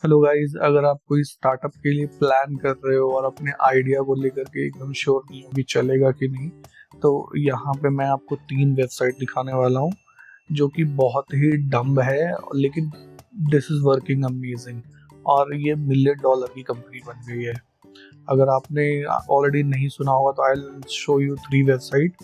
Hello guys, अगर आप कोई स्टार्टअप के लिए प्लान कर रहे हो और अपने आइडिया को लेकर के एकदम श्योर नहीं हो कि चलेगा कि नहीं, तो यहाँ पे मैं आपको 3 वेबसाइट दिखाने वाला हूँ जो कि बहुत ही डम्ब है, लेकिन दिस इज़ वर्किंग अमेजिंग। और ये $1 मिलियन की कंपनी बन गई है। अगर आपने ऑलरेडी नहीं सुना होगा तो I will show you 3 website.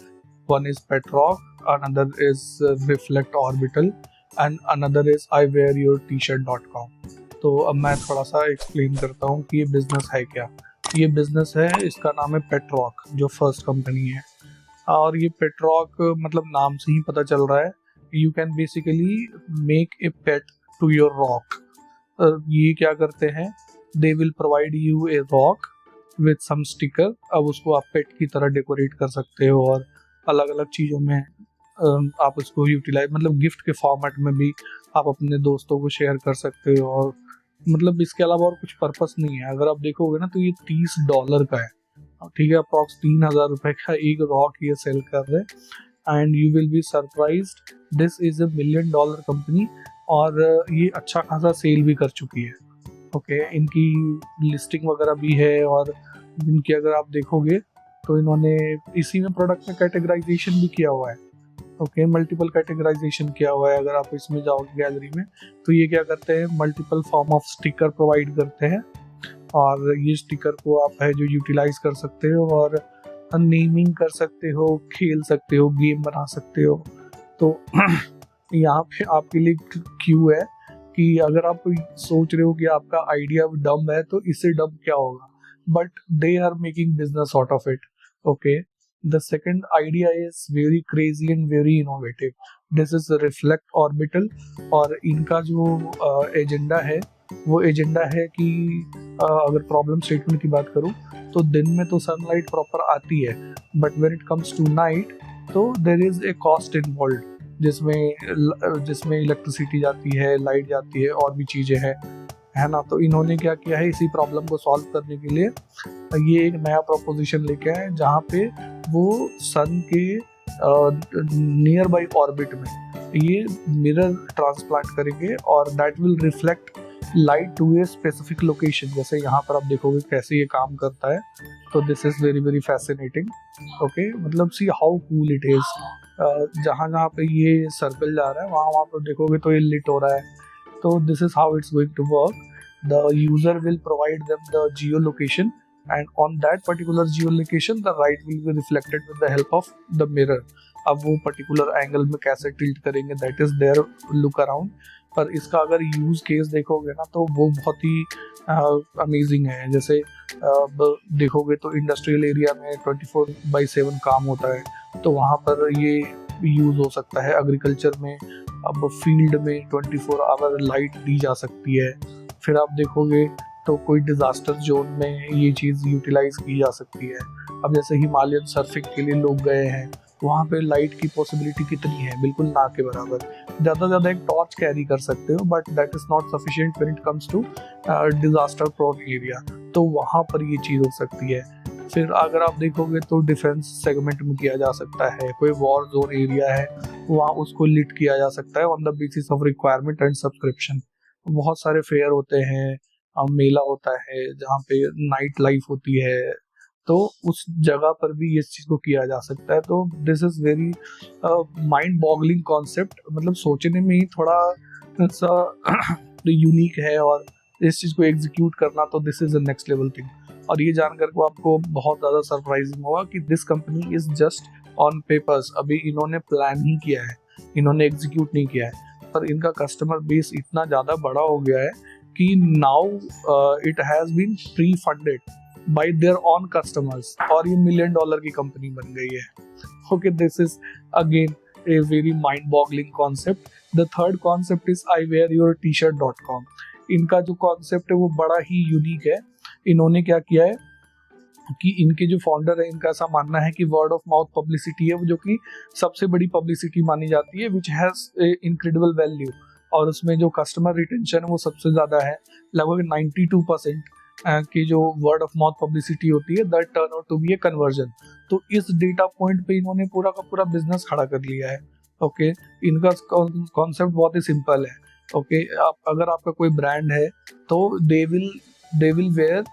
One is petrock, another is reflect orbital and another is iwearyourtshirt.com। तो अब मैं थोड़ा सा एक्सप्लेन करता हूँ कि ये बिज़नेस है क्या। ये बिज़नेस है, इसका नाम है पेट्रॉक, जो फर्स्ट कंपनी है। और ये पेट्रॉक मतलब नाम से ही पता चल रहा है, you can basically make a pet to your rock. ये क्या करते हैं, they will provide you a rock with some sticker. अब उसको आप पेट की तरह डेकोरेट कर सकते हो और अलग अलग चीज़ों में आप उसको यूटिलाइज, मतलब गिफ्ट के फॉर्मेट में भी आप अपने दोस्तों को शेयर कर सकते हो। और मतलब इसके अलावा और कुछ पर्पस नहीं है। अगर आप देखोगे ना तो ये $30 का है, ठीक है, अप्रॉक्स $3000 का एक रॉक ये सेल कर रहे हैं। And you will be surprised, this is $1 million company और ये अच्छा खासा सेल भी कर चुकी है। ओके, इनकी लिस्टिंग वगैरह भी है और इनकी अगर आप देखोगे तो इन्होंने इसी में प्रोडक्ट में कैटेगराइजेशन भी किया हुआ है। ओके, मल्टीपल कैटेगराइजेशन किया हुआ है। अगर आप इसमें जाओगे गैलरी में तो ये क्या करते हैं, multiple form of sticker provide करते हैं और ये स्टिकर को आप है जो यूटिलाइज कर सकते हो और नेमिंग कर सकते हो, खेल सकते हो, गेम बना सकते हो। तो यहाँ पे आपके लिए क्यू है कि अगर आप सोच रहे हो कि आपका आइडिया डम है तो इससे डम क्या होगा, but they are making business out of it. Okay, the second idea is very crazy and very innovative. This is reflect orbital और इनका जो एजेंडा है वो एजेंडा है कि अगर प्रॉब्लम स्टेटमेंट की बात करूँ तो दिन में तो सनलाइट प्रॉपर आती है, but when it comes to night तो there is a cost involve, जिसमें इलेक्ट्रिसिटी जाती है, लाइट जाती है और भी चीज़ें हैं, है ना। तो इन्होंने क्या किया है, इसी प्रॉब्लम को सॉल्व करने के लिए ये एक नया प्रोपोजिशन लेके आए जहाँ पे वो सन के नियर बाई ऑर्बिट में ये मिरर ट्रांसप्लांट करेंगे और that will reflect light to a specific location. जैसे यहाँ पर आप देखोगे कैसे ये काम करता है, तो this is very very fascinating. Okay, मतलब see how cool it is. जहाँ जहाँ पे ये सर्कल जा रहा है वहाँ वहाँ पर देखोगे तो ये लिट हो रहा है। तो this is how it's going to work. The user will provide them the geolocation, and on that particular geolocation the light will be reflected with the help of the mirror. अब वो particular angle में कैसे tilt करेंगे, that is their look around। पर इसका अगर use case देखोगे ना तो वो बहुत ही अमेजिंग है। जैसे देखोगे तो इंडस्ट्रियल एरिया में 24/7 काम होता है, तो वहाँ पर ये यूज हो सकता है। एग्रीकल्चर में, अब फील्ड में 24 आवर लाइट दी जा सकती है। फिर आप देखोगे तो कोई डिज़ास्टर जोन में ये चीज़ यूटिलाइज की जा सकती है। अब जैसे हिमालयन सर्फिंग के लिए लोग गए हैं, वहाँ पे लाइट की पॉसिबिलिटी कितनी है, बिल्कुल ना के बराबर। ज़्यादा से ज़्यादा एक टॉर्च कैरी कर सकते हो, but that is not sufficient when it comes to disaster prone area. तो वहाँ पर ये चीज़ हो सकती है। फिर अगर आप देखोगे तो डिफेंस सेगमेंट में किया जा सकता है। कोई वॉर जोन एरिया है वहाँ उसको लिट किया जा सकता है on the basis of requirement and subscription. बहुत सारे फेयर होते हैं, मेला होता है जहाँ पे नाइट लाइफ होती है, तो उस जगह पर भी इस चीज़ को किया जा सकता है। तो this is very mind boggling concept, मतलब सोचने में ही थोड़ा सा यूनिक है और इस चीज़ को एग्जीक्यूट करना तो this is a next level thing. और ये जानकर को आपको बहुत ज़्यादा सरप्राइजिंग होगा कि this company is just on papers. अभी इन्होंने प्लान ही किया है, इन्होंने एग्जीक्यूट नहीं किया है, पर इनका कस्टमर बेस इतना ज़्यादा बड़ा हो गया है कि now it has been pre funded by their own customers और ये $1 मिलियन की कंपनी बन गई है। Okay, this is again a very mind boggling concept. The third concept is iwearyourtshirt.com। इनका जो कॉन्सेप्ट है वो बड़ा ही यूनिक है। इन्होंने क्या किया है कि इनके जो फाउंडर है, इनका ऐसा मानना है कि वर्ड ऑफ माउथ पब्लिसिटी है जो कि सबसे बड़ी पब्लिसिटी मानी जाती है, विच हैज़ इनक्रेडिबल वैल्यू। और उसमें जो कस्टमर रिटेंशन है वो सबसे ज़्यादा है, लगभग 92% की जो वर्ड ऑफ माउथ पब्लिसिटी होती है that turn out to be a conversion. तो इस डेटा पॉइंट पे इन्होंने पूरा का पूरा बिजनेस खड़ा कर लिया है। ओके, इनका कॉन्सेप्ट बहुत ही सिंपल है ओके, आप अगर आपका कोई ब्रांड है तो they will where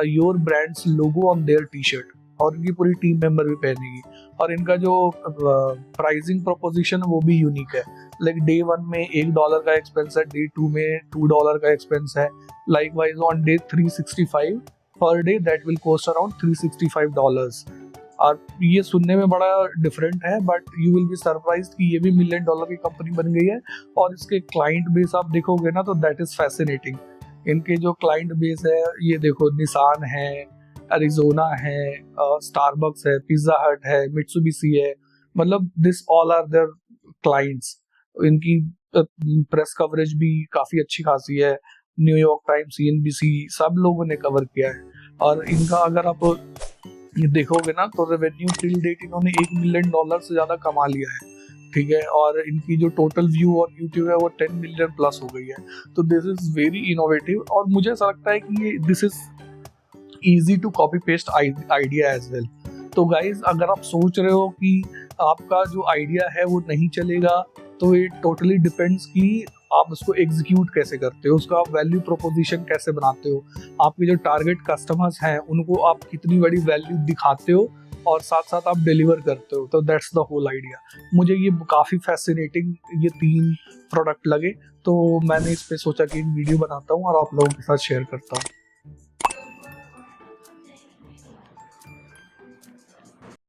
your brands logo on their T shirt, और इनकी पूरी टीम मेंबर भी पहनेगी। और इनका जो प्राइसिंग प्रोपोजिशन है वो भी यूनिक है। लाइक डे 1 में $1 का एक्सपेंस है, डे 2 में $2 का एक्सपेंस है। Like wise on day 365 per day that will cost around $365। और ये सुनने में बड़ा डिफरेंट है, but you will be surprise कि ये भी $1 मिलियन की कंपनी बन गई है। और इसके क्लाइंट बेस आप देखोगे ना तो दैट इज फैसिनेटिंग। इनके जो क्लाइंट बेस है ये देखो, निसान है, अरिजोना है, स्टारबक्स है, पिज्जा हट है, मित्सुबिशी है, मतलब this all are their clients. इनकी प्रेस कवरेज भी काफी अच्छी खासी है, न्यूयॉर्क टाइम्स, सीएनबीसी, सब लोगों ने कवर किया है। और इनका अगर आप ये देखोगे ना तो रेवेन्यू टिल डेट इन्होंने $1 मिलियन से ज्यादा कमा लिया है, ठीक है। और इनकी जो टोटल व्यू ऑन यूट्यूब है वो 10 मिलियन प्लस हो गई है। तो दिस इज वेरी इनोवेटिव, और मुझे ऐसा लगता है कि ये this is easy to copy paste idea as well. तो गाइज, अगर आप सोच रहे हो कि आपका जो आइडिया है वो नहीं चलेगा, तो इट टोटली डिपेंड्स कि आप उसको एग्जीक्यूट कैसे करते हो, उसका वैल्यू प्रोपोजिशन कैसे बनाते हो, आपके जो टारगेट कस्टमर्स हैं उनको आप कितनी बड़ी वैल्यू दिखाते हो, और साथ साथ आप डिलीवर करते हो। तो दैट्स द होल आइडिया। मुझे ये काफ़ी फैसिनेटिंग ये 3 प्रोडक्ट लगे, तो मैंने इस पे सोचा कि एक वीडियो बनाता हूँ और आप लोगों के साथ शेयर करता हूँ।